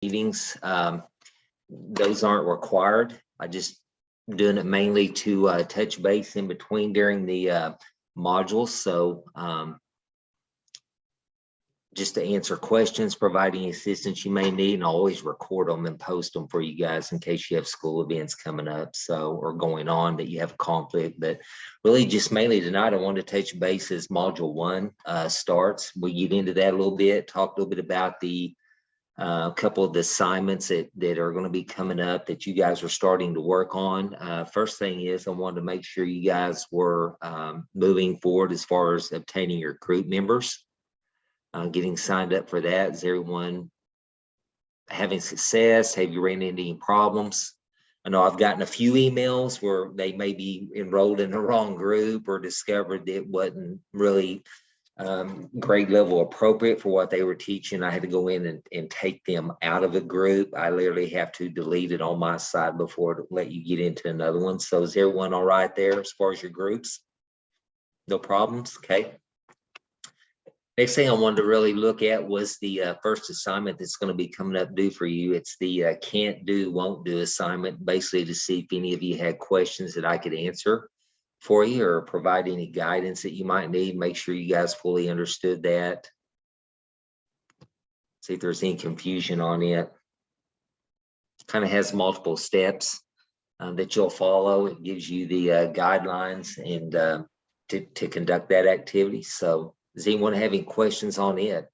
meetings. Those aren't required. I just doing it mainly to touch base in between during the modules. So just to answer questions, providing assistance you may need, and I'll always record them and post them for you guys in case you have school events coming up, so, or going on that you have conflict. But really just mainly tonight, I want to touch base as module 1 starts. We get into that a little bit, talk a little bit about the couple of the assignments that are going to be coming up that you guys are starting to work on. First thing is I wanted to make sure you guys were moving forward as far as obtaining your group members. Getting signed up for that. Is everyone having success? Have you ran into any problems? I know I've gotten a few emails where they may be enrolled in the wrong group or discovered that it wasn't really grade level appropriate for what they were teaching. I had to go in and take them out of a group. I literally have to delete it on my side before to let you get into another one. So is everyone all right there as far as your groups? No problems? Okay. Next thing I wanted to really look at was the first assignment that's going to be coming up due for you. It's the can't do, won't do assignment, basically to see if any of you had questions that I could answer for you or provide any guidance that you might need. Make sure you guys fully understood that. See if there's any confusion on it. Kind of has multiple steps that you'll follow. It gives you the guidelines and to conduct that activity. So does anyone have any questions on it?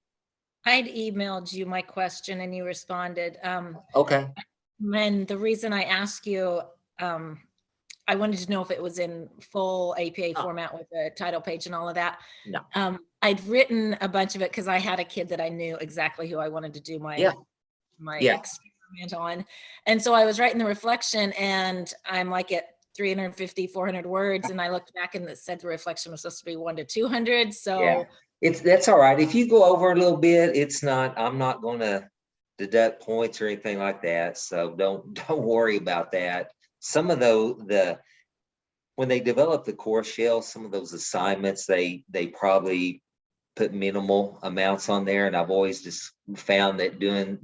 I'd emailed you my question and you responded. Okay. And the reason I asked you, I wanted to know if it was in full APA format with the title page and all of that. No. I'd written a bunch of it because I had a kid that I knew exactly who I wanted to do my experiment on. And so I was writing the reflection and I'm like at 350, 400 words. And I looked back and it said the reflection was supposed to be 1 to 200. So that's all right. If you go over a little bit, it's not, I'm not going to deduct points or anything like that. So don't worry about that. Some of when they develop the course shell, some of those assignments, they probably put minimal amounts on there. And I've always just found that doing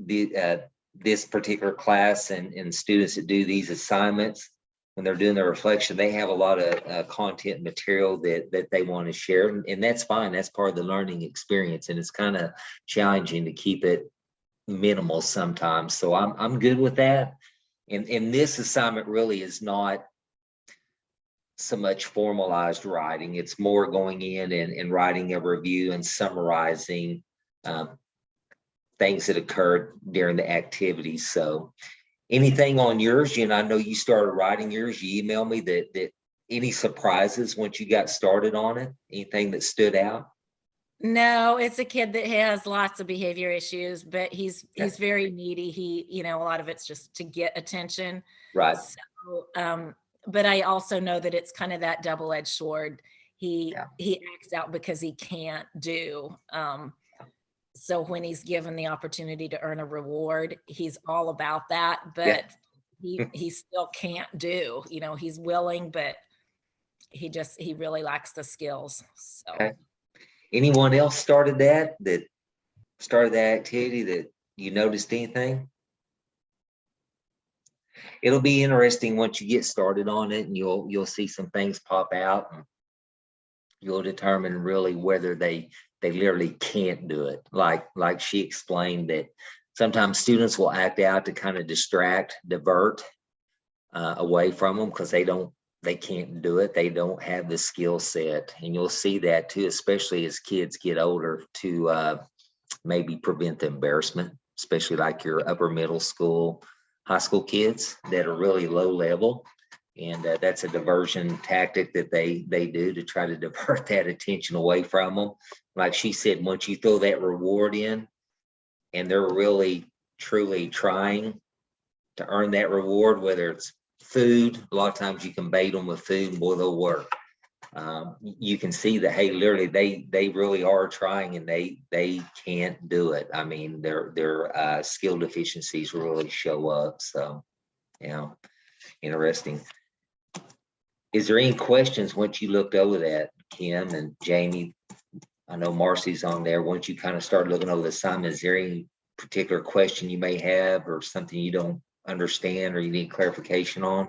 this particular class and students that do these assignments, when they're doing their reflection, they have a lot of content material that they want to share, and that's fine. That's part of the learning experience, and it's kind of challenging to keep it minimal sometimes. So I'm good with that. And this assignment really is not so much formalized writing. It's more going in and writing a review and summarizing things that occurred during the activity. So anything on yours, I know you started writing yours, you emailed me that any surprises once you got started on it, anything that stood out? No, it's a kid that has lots of behavior issues, but he's very needy. He, a lot of it's just to get attention. Right. So, but I also know that it's kind of that double-edged sword. He acts out because he can't do. So when he's given the opportunity to earn a reward, he's all about that, but he still can't do, he's willing, but he really lacks the skills. So. Okay. Anyone else started that activity that you noticed anything? It'll be interesting once you get started on it and you'll see some things pop out and you'll determine really whether they literally can't do it. Like she explained that sometimes students will act out to kind of divert away from them because they can't do it. They don't have the skill set. And you'll see that too, especially as kids get older, to maybe prevent the embarrassment, especially like your upper middle school, high school kids that are really low level. And that's a diversion tactic that they do to try to divert that attention away from them. Like she said, once you throw that reward in and they're really, truly trying to earn that reward, whether it's food, a lot of times you can bait them with food and boy, they'll work. You can see that, hey, literally they really are trying and they can't do it. I mean, their skill deficiencies really show up. So, interesting. Is there any questions once you looked over that, Kim and Jamie? I know Marcy's on there. Once you kind of start looking over the assignment, is there any particular question you may have or something you don't understand or you need clarification on?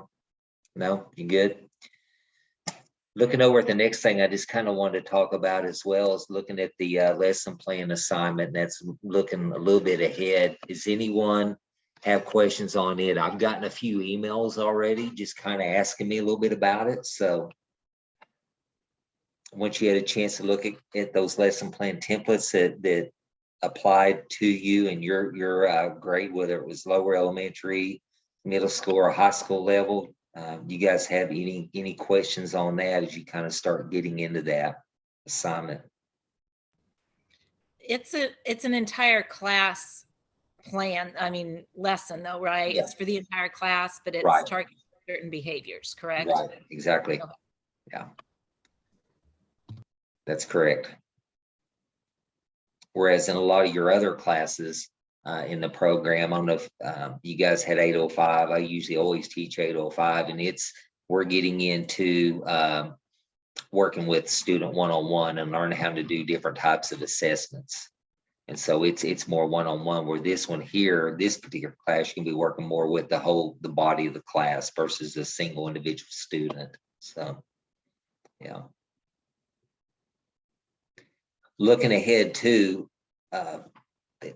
No, you good? Looking over at the next thing, I just kind of wanted to talk about as well is looking at the lesson plan assignment. And that's looking a little bit ahead. Does anyone have questions on it? I've gotten a few emails already, just kind of asking me a little bit about it. So once you had a chance to look at those lesson plan templates that applied to you and your grade, whether it was lower elementary, middle school, or high school level, you guys have any questions on that as you kind of start getting into that assignment? It's an entire class plan. I mean, lesson though, right? Yeah. It's for the entire class, but it's Right. targeting certain behaviors, correct? Right, exactly. Okay. Yeah, that's correct. Whereas in a lot of your other classes in the program, I don't know if you guys had 805. I usually always teach 805, and we're getting into working with student one-on-one and learning how to do different types of assessments. And so it's more one-on-one, where this one here, this particular class, you can be working more with the body of the class versus a single individual student. So, yeah. Looking ahead to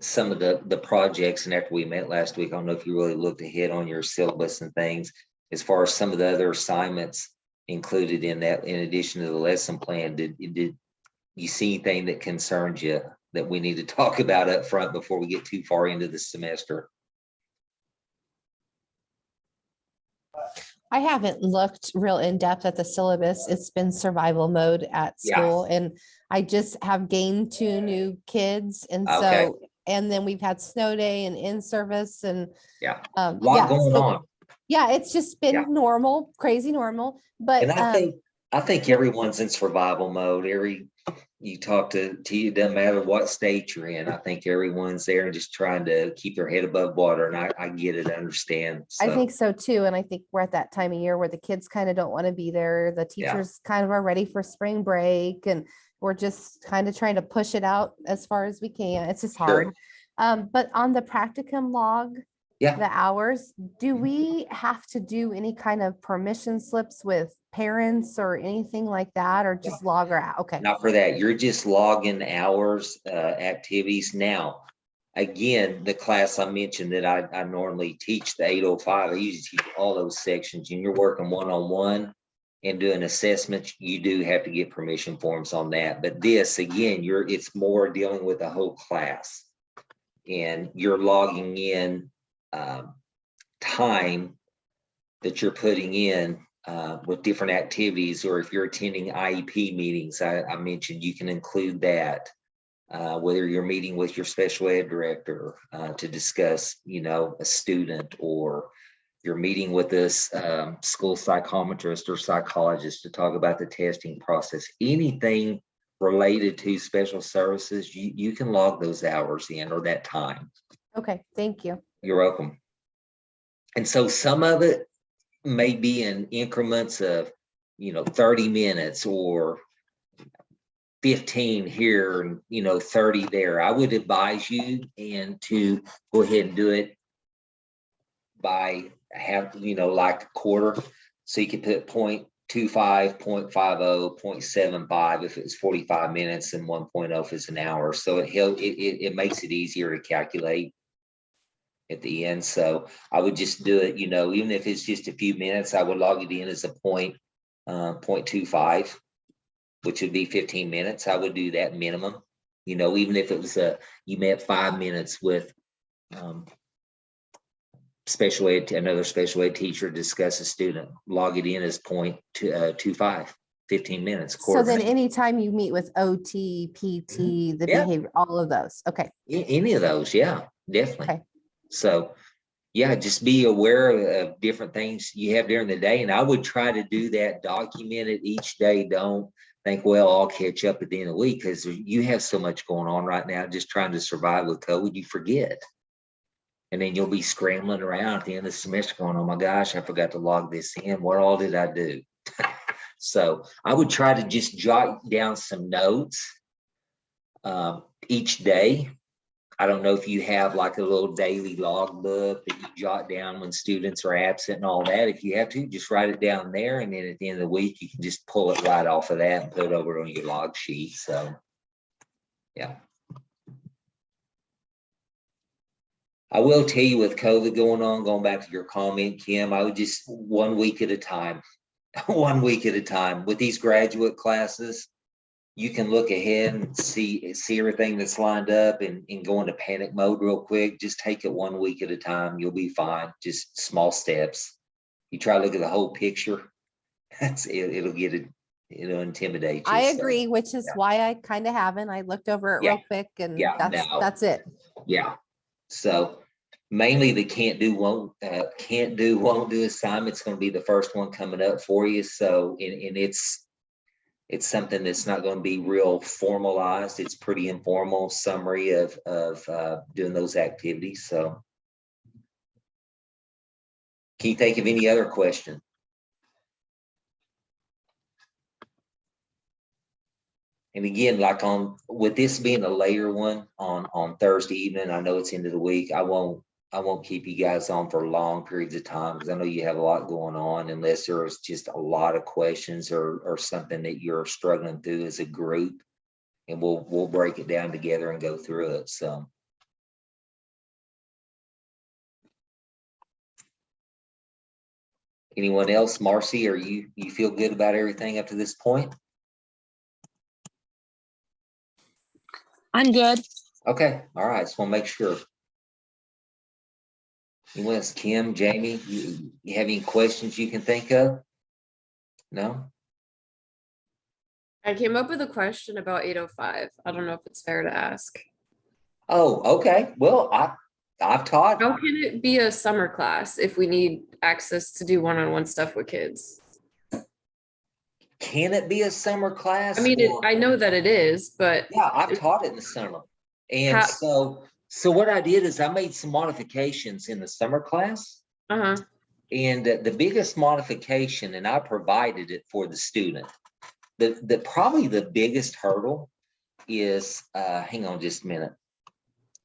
some of the projects, and after we met last week, I don't know if you really looked ahead on your syllabus and things as far as some of the other assignments included in that, in addition to the lesson plan. Did you see anything that concerns you that we need to talk about up front before we get too far into the semester? I haven't looked real in depth at the syllabus. It's been survival mode at school, and I just have gained 2 new kids. And Okay. so, and then we've had snow day and in service and a lot going on. Yeah, it's just been normal, crazy normal. But And I think everyone's in survival mode. You talk to you, doesn't matter what state you're in. I think everyone's there and just trying to keep their head above water. And I get it, I understand. So, I think so too. And I think we're at that time of year where the kids kind of don't want to be there. The teachers kind of are ready for spring break, and we're just kind of trying to push it out as far as we can. It's just hard. But on the practicum log, the hours, do we have to do any kind of permission slips with parents or anything like that, or just log her out? Okay. Not for that. You're just logging hours, activities. Now, again, the class I mentioned that I normally teach, the 805, I usually teach all those sections, and you're working one-on-one and doing assessments. You do have to get permission forms on that. But this, again, it's more dealing with the whole class, and you're logging in time that you're putting in with different activities, or if you're attending IEP meetings, I mentioned you can include that, whether you're meeting with your special ed director to discuss, a student, or you're meeting with this school psychometrist or psychologist to talk about the testing process. Anything related to special services, you can log those hours in, or that time. Okay, thank you. You're welcome. And so some of it may be in increments of, 30 minutes or 15 here and, 30 there. I would advise you to go ahead and do it by like a quarter. So you can put 0.25, 0.50, 0.75 if it's 45 minutes, and 1.0 if it's an hour. So it makes it easier to calculate at the end. So I would just do it, even if it's just a few minutes, I would log it in as a 0.25, which would be 15 minutes. I would do that minimum, even if it was you met 5 minutes with another special ed teacher, discuss a student, log it in as 0.25, 15 minutes. So then anytime you meet with OT, PT, the behavior, all of those. Okay. Any of those. Yeah, definitely. Okay. So just be aware of different things you have during the day. And I would try to do that, document it each day. Don't think, well, I'll catch up at the end of the week, because you have so much going on right now, just trying to survive with COVID, you forget. And then you'll be scrambling around at the end of the semester going, oh my gosh, I forgot to log this in. What all did I do? So I would try to just jot down some notes each day, I don't know if you have like a little daily log book that you jot down when students are absent and all that. If you have to, just write it down there. And then at the end of the week, you can just pull it right off of that and put it over on your log sheet. So, yeah. I will tell you, with COVID going on, going back to your comment, Kim, I would just 1 week at a time, 1 week at a time. With these graduate classes, you can look ahead and see everything that's lined up and go into panic mode real quick. Just take it 1 week at a time. You'll be fine. Just small steps. You try to look at the whole picture. It'll intimidate you. I agree, which is why I kind of haven't. I looked over it real quick, and that's it. Yeah. So mainly the can't do, won't do assignment's going to be the first one coming up for you. So, and it's something that's not going to be real formalized. It's pretty informal summary of doing those activities. So can you think of any other question? And again, like with this being a later one on Thursday evening, I know it's into the week. I won't keep you guys on for long periods of time, because I know you have a lot going on, unless there's just a lot of questions or something that you're struggling through as a group, and we'll break it down together and go through it. So. Anyone else? Marcy, are you feel good about everything up to this point? I'm good. Okay. All right. Just want to make sure. Anyone else? Kim, Jamie, you have any questions you can think of? No? I came up with a question about 805. I don't know if it's fair to ask. Oh, okay. Well, I've taught. How can it be a summer class if we need access to do one-on-one stuff with kids? Can it be a summer class? I mean, I know that it is, but yeah, I've taught it in the summer. And so what I did is I made some modifications in the summer class. Uh-huh. And the biggest modification, and I provided it for the student, probably the biggest hurdle is, hang on just a minute.